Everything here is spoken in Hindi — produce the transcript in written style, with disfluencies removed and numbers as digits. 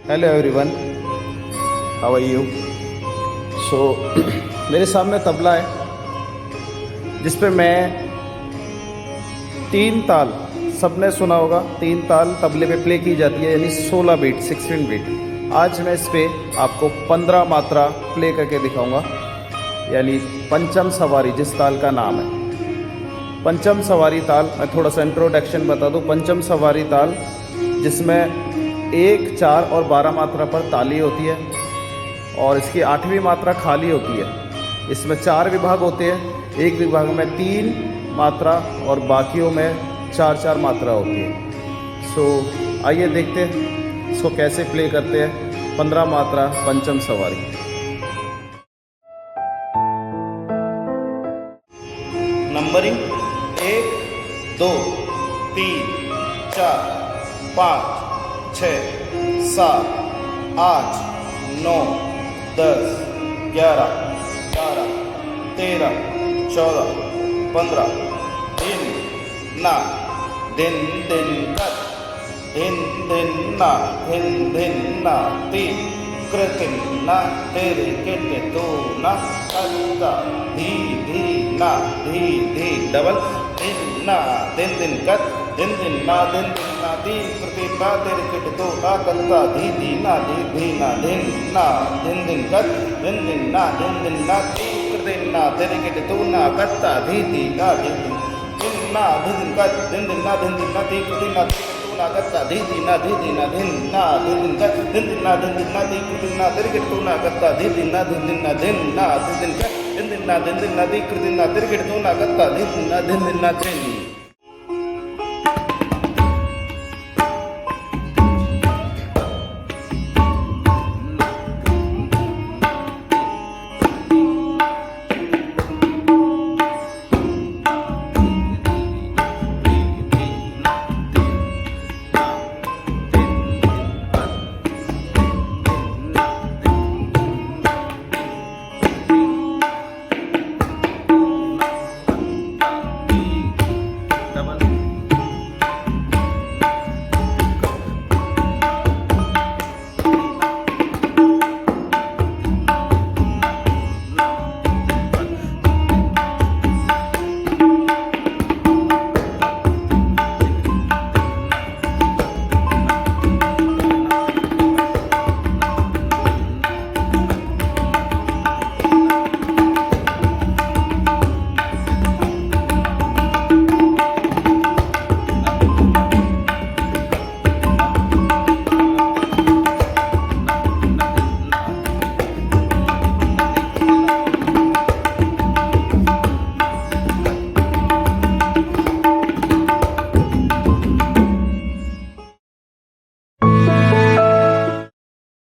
Hello everyone, how are you. So मेरे सामने तबला है जिस पे मैं तीन ताल, सबने सुना होगा, तीन ताल तबले पे प्ले की जाती है, यानी 16 बीट 16 बीट। आज मैं इस पे आपको 15 मात्रा प्ले करके दिखाऊंगा, यानी पंचम सवारी जिस ताल का नाम है। पंचम सवारी ताल, मैं थोड़ा सा इंट्रोडक्शन बता दूं। पंचम सवारी ताल जिसमें 1, 4 और 12 मात्रा पर ताली होती है और इसकी 8वीं मात्रा खाली होती है। इसमें 4 विभाग होते हैं, एक विभाग में 3 मात्रा और बाकियों में 4-4 मात्रा होती है। सो आइए देखते हैं इसको कैसे प्ले करते हैं। 15 मात्रा पंचम सवारी। नंबरिंग 1, 2, 3, 4, 5, 6, 7, 8, 9, 10, 11, 12, 13, 14, 15। दिन ना दिन दिन कर, दिन दिन ना दिन दिन ना ती कृतिन ना तेरे किट तो ना करता धी धी ना धी धी डबल। दिन ना दिन दिन कर, दिन दिन ना दिन दिन ना दी कृतिन ना तेरे किट तो ना करता धी धी ना दिन ना दिन दिन कर, दिन दिन ना दी कृतिन ना तेरे किट तो ना करता धी धी ना दिन ना दिन कर, दिन दिन ना दी कृतिन ना ना करता धी धी ना दिन ना दिन कर, दिन दिन ना दी कृतिन ना तेरे किट तो ना करता धी धी ना दिन कर, दिन दिन ना दी कृतिन ना तेरे किट तो ना करता धी धी ना दिन।